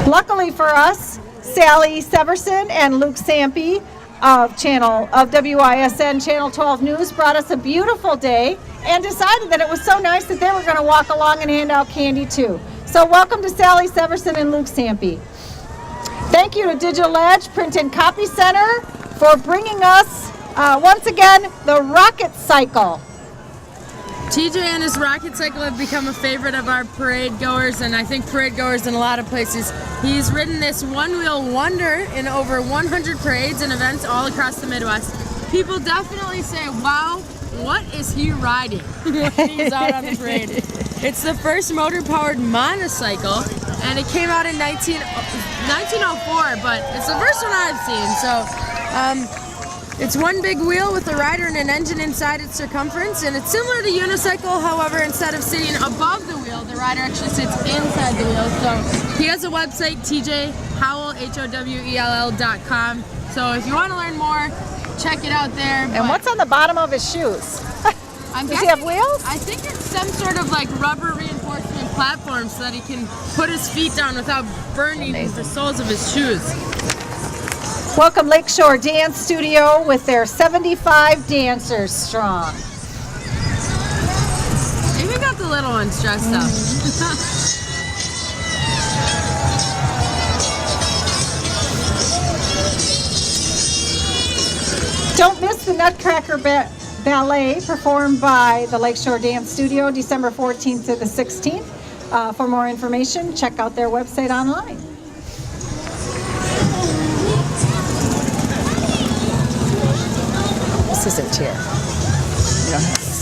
Luckily for us, Sally Severson and Luke Sampe of WISN Channel 12 News brought us a beautiful day and decided that it was so nice that they were going to walk along and hand out candy too. So welcome to Sally Severson and Luke Sampe. Thank you to Digital Edge Print and Copy Center for bringing us, once again, the Rocket Cycle. TJ and his Rocket Cycle have become a favorite of our parade goers, and I think parade goers in a lot of places. He's ridden this one-wheel wonder in over 100 parades and events all across the Midwest. People definitely say, wow, what is he riding when he's out on the parade? It's the first motor-powered monocycle, and it came out in 1904, but it's the first one I've seen. So it's one big wheel with a rider and an engine inside its circumference, and it's similar to unicycle. However, instead of sitting above the wheel, the rider actually sits inside the wheel. So he has a website, tjhowell.com. So if you want to learn more, check it out there. And what's on the bottom of his shoes? Does he have wheels? I think it's some sort of like rubber reinforcement platform so that he can put his feet down without burning the soles of his shoes. Welcome Lakeshore Dance Studio with their 75 dancers strong. Even got the little ones dressed up. Don't miss the Nutcracker Ballet performed by the Lakeshore Dance Studio December 14th to the 16th. For more information, check out their website online. This isn't here. You don't have this.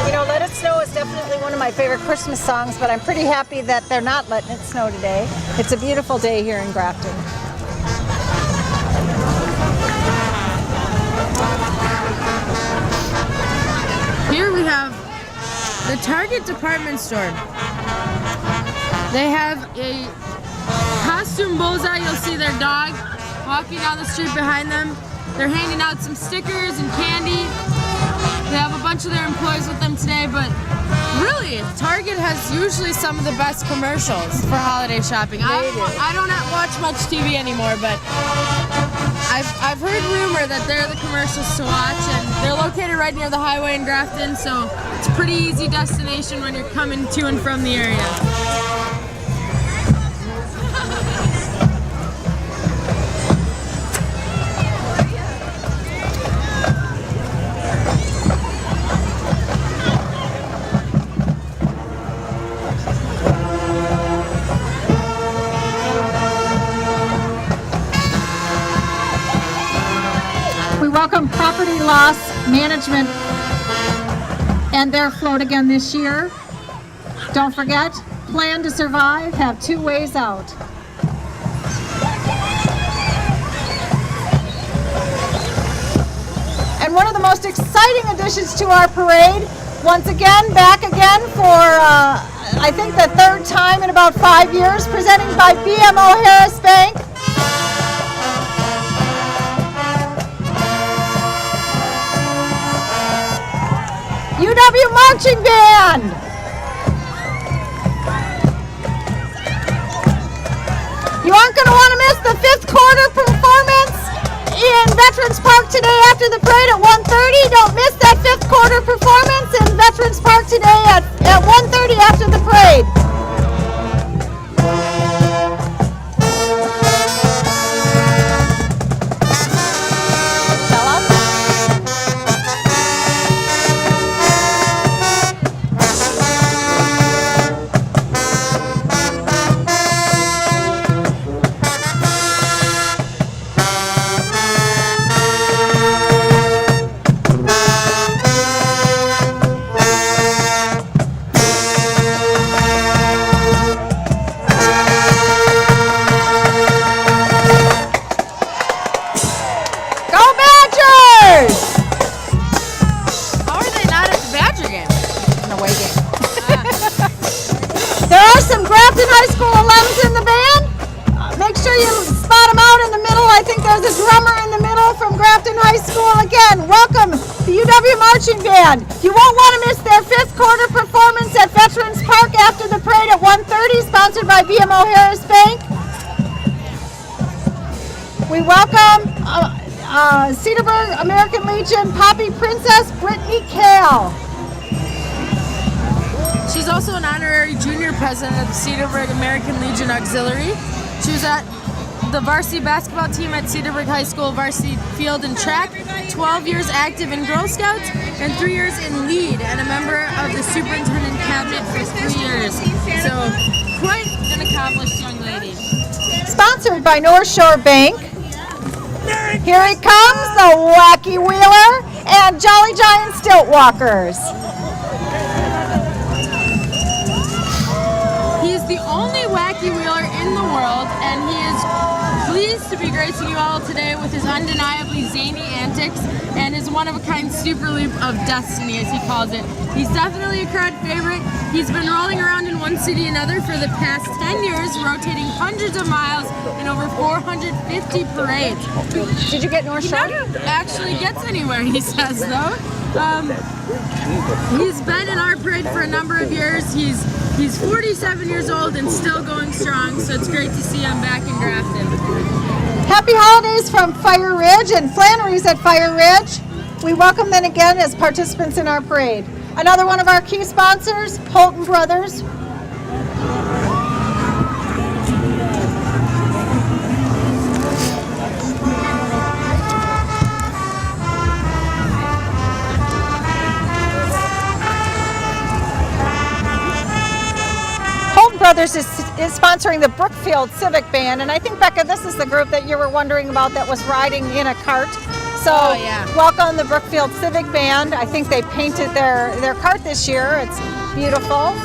You know, Let It Snow is definitely one of my favorite Christmas songs, but I'm pretty happy that they're not letting it snow today. It's a beautiful day here in Grafton. Here we have the Target department store. They have a costume bullseye. You'll see their dog walking down the street behind them. They're handing out some stickers and candy. They have a bunch of their employees with them today, but really, Target has usually some of the best commercials for holiday shopping. I don't watch much TV anymore, but I've heard rumor that they're the commercials to watch, and they're located right near the highway in Grafton, so it's a pretty easy destination when you're coming to and from the area. Welcome Property Loss Management and their float again this year. Don't forget, plan to survive, have two ways out. And one of the most exciting additions to our parade, once again, back again for I think the third time in about 5 years, presenting by BMO Harris Bank. UW Marching Band! You aren't going to want to miss the fifth quarter performance in Veterans Park today after the parade at 1:30. Don't miss that fifth quarter performance in Veterans Park today at 1:30 after the parade. think there's a drummer in the middle from Grafton High School. Again, welcome the UW Marching Band. You won't want to miss their 5th quarter performance at Veterans Park after the parade at 1:30, sponsored by BMO Harris Bank. We welcome Cedarburg American Legion Poppy Princess Brittany Kale. She's also an honorary junior president of the Cedarburg American Legion Auxiliary. She was at the varsity basketball team at Cedarburg High School varsity field and track, 12 years active in Girl Scouts, and 3 years in lead, and a member of the superintendent cabinet for 3 years. So, quite an accomplished young lady. Sponsored by North Shore Bank. Here he comes, the Wacky Wheeler and Jolly Giant Stilt Walkers. He's the only Wacky Wheeler in the world, and he is pleased to be gracing you all today with his undeniably zany antics and his one-of-a-kind super leap of destiny, as he calls it. He's definitely a crowd favorite. He's been rolling around in one city another for the past 10 years, rotating hundreds of miles in over 450 parades. Did you get North Shore? He never actually gets anywhere, he says, though. He's been in our parade for a number of years. He's 47 years old and still going strong, so it's great to see him back in Grafton. Happy holidays from Fire Ridge and Flannery's at Fire Ridge. We welcome them again as participants in our parade. Another one of our key sponsors, Holton Brothers. Brothers is sponsoring the Brookfield Civic Band, and I think, Becca, this is the group that you were wondering about that was riding in a cart. So welcome the Brookfield Civic Band. I think they painted their cart this year. It's beautiful.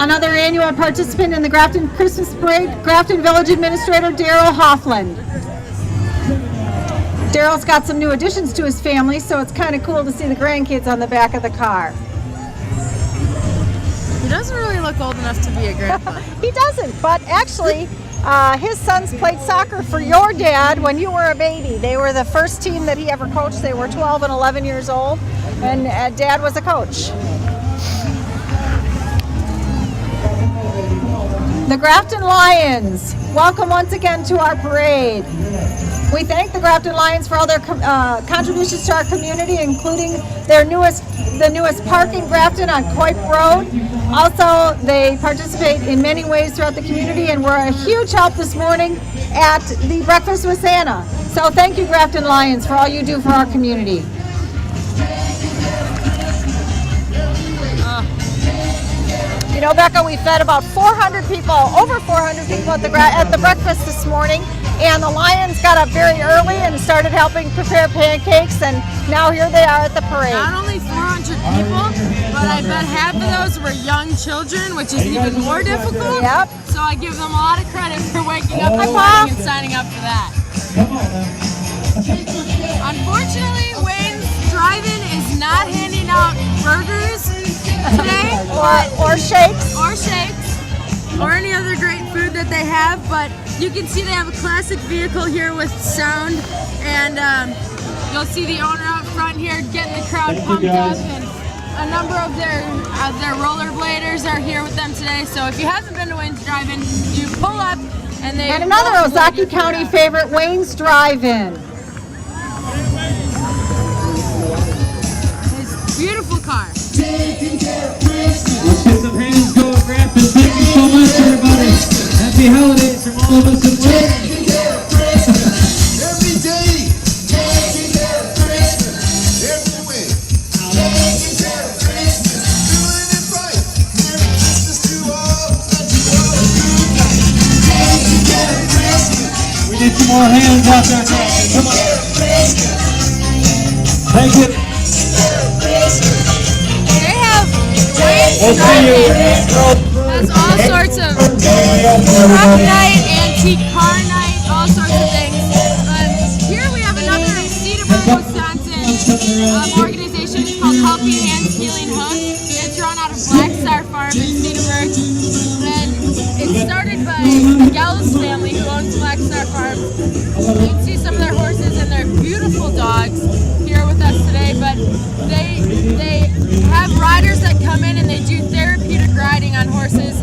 Another annual participant in the Grafton Christmas Parade, Grafton Village Administrator Daryl Hoffland. Daryl's got some new additions to his family, so it's kind of cool to see the grandkids on the back of the car. He doesn't really look old enough to be a grandpa. He doesn't, but actually, his sons played soccer for your dad when you were a baby. They were the first team that he ever coached. They were 12 and 11 years old, and Dad was a coach. The Grafton Lions, welcome once again to our parade. We thank the Grafton Lions for all their contributions to our community, including the newest park in Grafton on Coip Road. Also, they participate in many ways throughout the community and were a huge help this morning at the Breakfast with Santa. So thank you, Grafton Lions, for all you do for our community. You know, Becca, we fed about 400 people, over 400 people at the breakfast this morning, and the Lions got up very early and started helping prepare pancakes, and now here they are at the parade. Not only 400 people, but I bet half of those were young children, which is even more difficult. Yep. So I give them a lot of credit for waking up this morning and signing up for that. Unfortunately, Wayne's Drive-In is not handing out burgers today, or shakes, or any other great food that they have, but you can see they have a classic vehicle here with sound, and you'll see the owner out front here getting the crowd pumped up, and a number of their rollerbladers are here with them today. So if you haven't been to Wayne's Drive-In, you pull up and they and another Ozaukee County favorite, Wayne's Drive-In. His beautiful car. Let's get some hands going, Grafton. Thank you so much, everybody. Happy holidays from all of us at work. Every day, taking care of Christmas. Every way, taking care of Christmas. Doing it right. Merry Christmas to all. Taking care of Christmas. We need some more hands out there, Grafton. Come on. Thank you. We'll see you. Has all sorts of truck night, antique car night, Gallus family who owns Black Star Farm. You can see some of their horses and their beautiful dogs here with us today, but they have riders that come in and they do therapeutic riding on horses.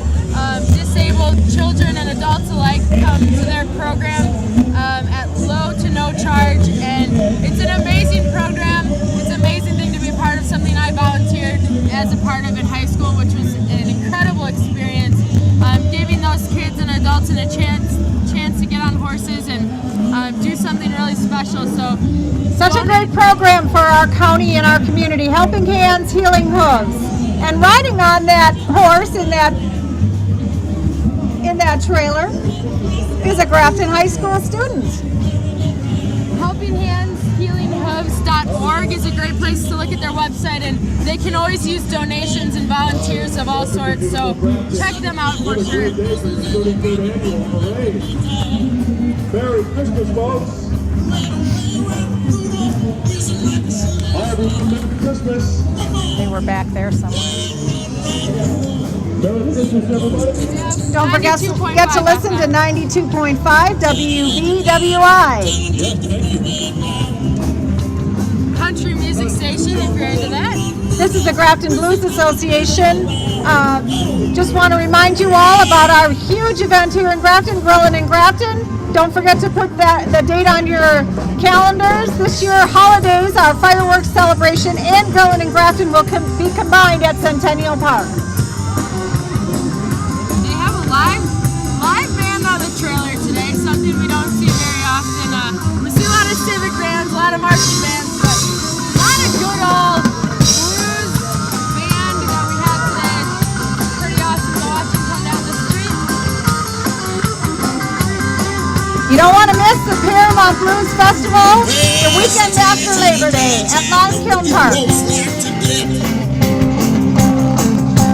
Disabled children and adults alike come to their program at low to no charge, and it's an amazing program. It's an amazing thing to be a part of, something I volunteered as a part of in high school, which was an incredible experience. Giving those kids and adults a chance to get on horses and do something really special. So Such a great program for our county and our community, Helping Hands, Healing Hooves. And riding on that horse in that trailer is a Grafton High School student. HelpingHandsHealingHooves.org is a great place to look at their website, and they can always use donations and volunteers of all sorts, so check them out for sure. Merry Christmas, folks. Merry Christmas. They were back there somewhere. Merry Christmas, everybody. Don't forget to listen to 92.5 WVWI. Country music station, if you're into that. This is the Grafton Blues Association. Just want to remind you all about our huge event here in Grafton, Grillin' in Grafton. Don't forget to put the date on your calendars. This year, holidays, our fireworks celebration and Grillin' in Grafton will be combined at Centennial Park. They have a live band on the trailer today, something we don't see very often. We see a lot of civic bands, a lot of marching bands, but a lot of good old blues band that we have today. It's pretty awesome to watch them come down the street. You don't want to miss the Paramount Blues Festival the weekend after Labor Day at Lime Kiln Park.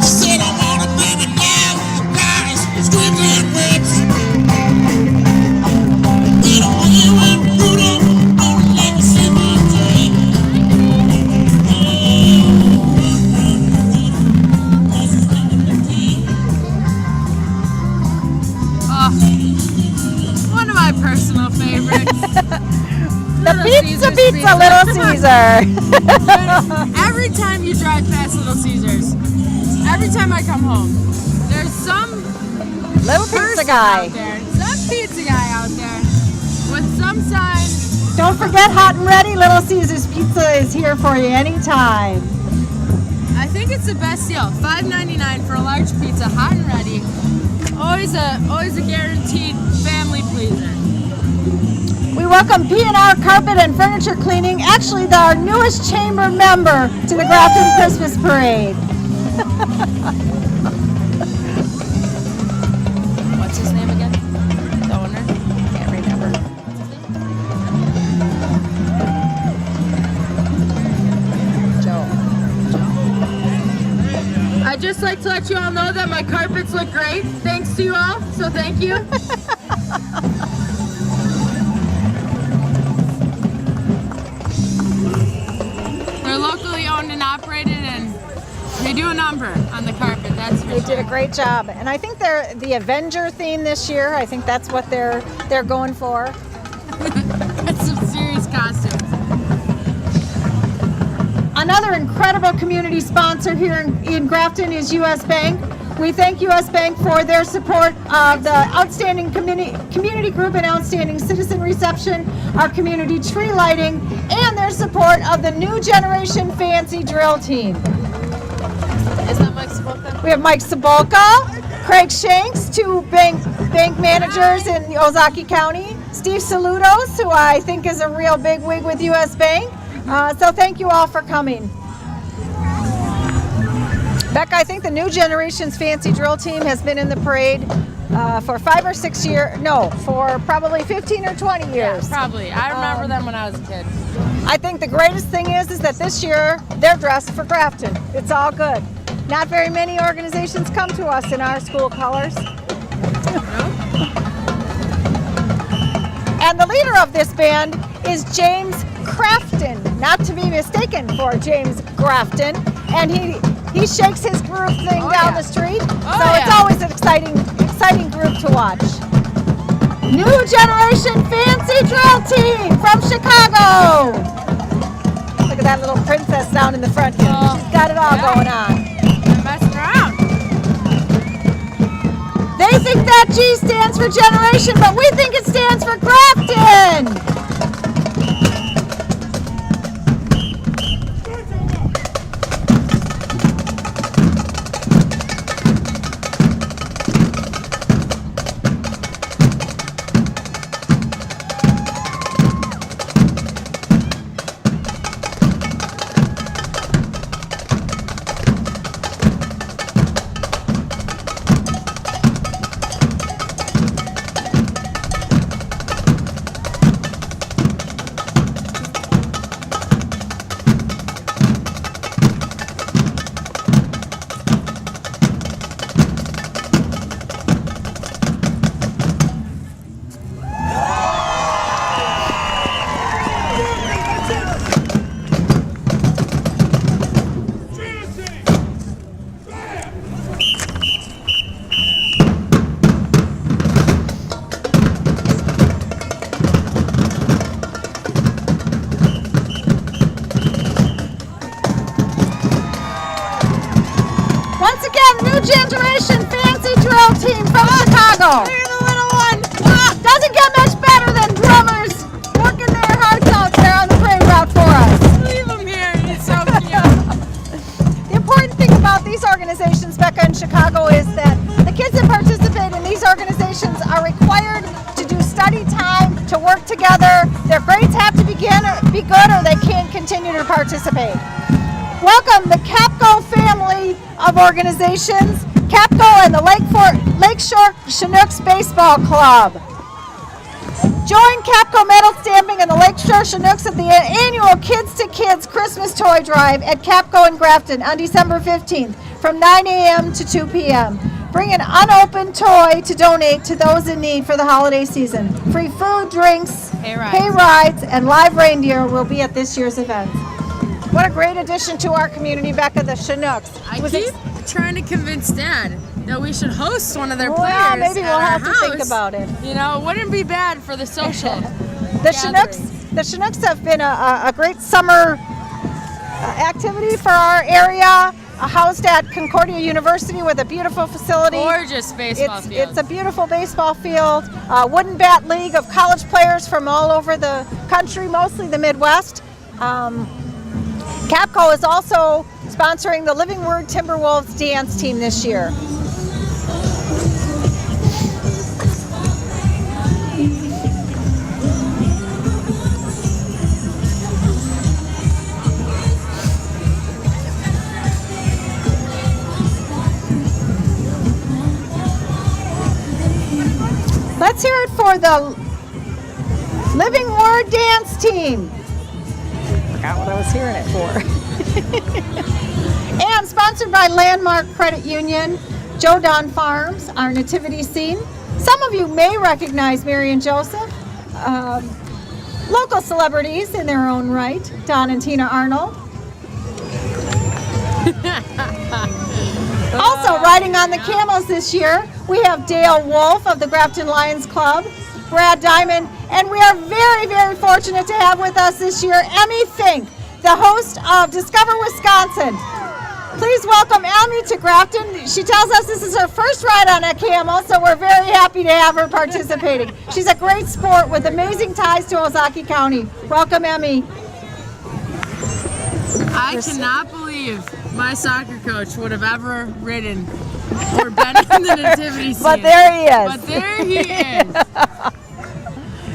Said I want a baby now, guys, screaming and whips. One of my personal favorites. The pizza, Little Caesar. Every time you drive past Little Caesars, every time I come home, there's some Little pizza person guy. out there, some pizza guy out there with some sign. Don't forget, hot and ready, Little Caesar's Pizza is here for you anytime. I think it's the best deal. $5.99 for a large pizza, hot and ready. Always a guaranteed family pleaser. We welcome P&R Carpet and Furniture Cleaning, actually our newest chamber member to the Grafton Christmas Parade. What's his name again? The owner? Can't remember. Joe. I'd just like to let you all know that my carpets look great, thanks to you all, so thank you. They're locally owned and operated, and they do a number on the carpet, that's for They sure. did a great job, and I think they're the Avenger theme this year. I think that's what they're going for. That's some serious costumes. Another incredible community sponsor here in Grafton is U.S. Bank. We thank U.S. Bank for their support of the outstanding community group and outstanding citizen reception, our community tree lighting, and their support of the new generation fancy drill team. Is that Mike Sabolka? We have Mike Sabolka, Craig Shanks, two bank managers in Ozaki County, Steve Saludos, who I think is a real big wig with U.S. Bank. So thank you all for coming. Becca, I think the new generation's fancy drill team has been in the parade for 5 or 6 years, no, for probably 15 or 20 years. Probably. I remember them when I was a kid. I think the greatest thing is that this year they're dressed for Grafton. It's all good. Not very many organizations come to us in our school colors. And the leader of this band is James Grafton, not to be mistaken for James Grafton. And he shakes his groove thing down the street. So it's always an exciting group to watch. New Generation Fancy Drill Team from Chicago. Look at that little princess down in the front here. Oh, She's got it all yeah. going on. I'm messing around. They think that G stands for generation, but we think it stands for Grafton. Once again, New Generation Fancy Drill Team from Chicago. Look at the little one. Doesn't get much better than drummers working their hearts out there on the parade route for us. Leave him here. He's so cute. The important thing about these organizations, Becca, in Chicago, is that the kids that participate in these organizations are required to do study time, to work together. Their grades have to be good or they can't continue to participate. Welcome the Capco family of organizations, Capco and the Lakeshore Chinooks Baseball Club. Join Capco Medal Stamping and the Lakeshore Chinooks at the annual Kids to Kids Christmas Toy Drive at Capco in Grafton on December 15th from 9 a.m. to 2 p.m. Bring an unopened toy to donate to those in need for the holiday season. Free food, drinks, Hay rides, and live reindeer will be at this year's event. What a great addition to our community, Becca, the Chinooks. I keep trying to convince Dad that we should host one of their players. Well, maybe at we'll our have to think house. about it. You know, it wouldn't be bad for the social. The Chinooks have been a great summer activity for our area. Housed at Concordia University with a beautiful facility. Gorgeous baseball field. It's a beautiful baseball field. Wooden bat league of college players from all over the country, mostly the Midwest. Capco is also sponsoring the Living Word Timberwolves dance team this year. Let's hear it for the Living Word dance team. Forgot what I was hearing it for. And sponsored by Landmark Credit Union, Joe Don Farms, our nativity scene. Some of you may recognize Mary and Joseph, local celebrities in their own right, Don and Tina Arnold. Also riding on the camels this year, we have Dale Wolf of the Grafton Lions Club, Brad Diamond, and we are very, very fortunate to have with us this year Emmy Fink, the host of Discover Wisconsin. Please welcome Emmy to Grafton. She tells us this is her first ride on a camel, so we're very happy to have her participating. She's a great sport with amazing ties to Ozaukee County. Welcome, Emmy. I cannot believe my soccer coach would have ever ridden or been in the nativity scene. But there he is. But there he is.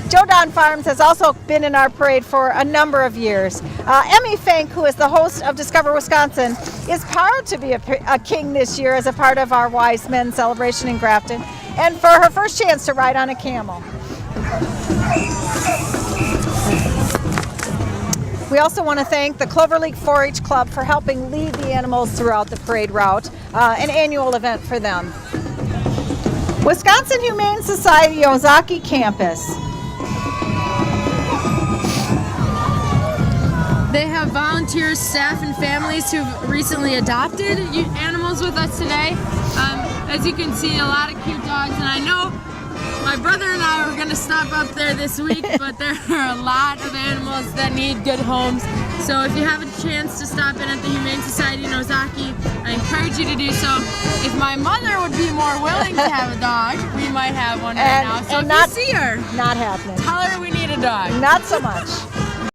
Joe Don Farms has also been in our parade for a number of years. Emmy Fink, who is the host of Discover Wisconsin, is proud to be a king this year as a part of our Wise Men celebration in Grafton, and for her first chance to ride on a camel. We also want to thank the Clover League 4-H Club for helping lead the animals throughout the parade route, an annual event for them. Wisconsin Humane Society Ozaukee Campus. They have volunteers, staff, and families who've recently adopted animals with us today. As you can see, a lot of cute dogs, and I know My brother and I were going to stop up there this week, but there are a lot of animals that need good homes. So if you have a chance to stop in at the Humane Society in Ozaki, I encourage you to do so. If my mother would be more willing to have a dog, we might have one right now. So if you see her, Not happening. tell her we need a dog. Not so much.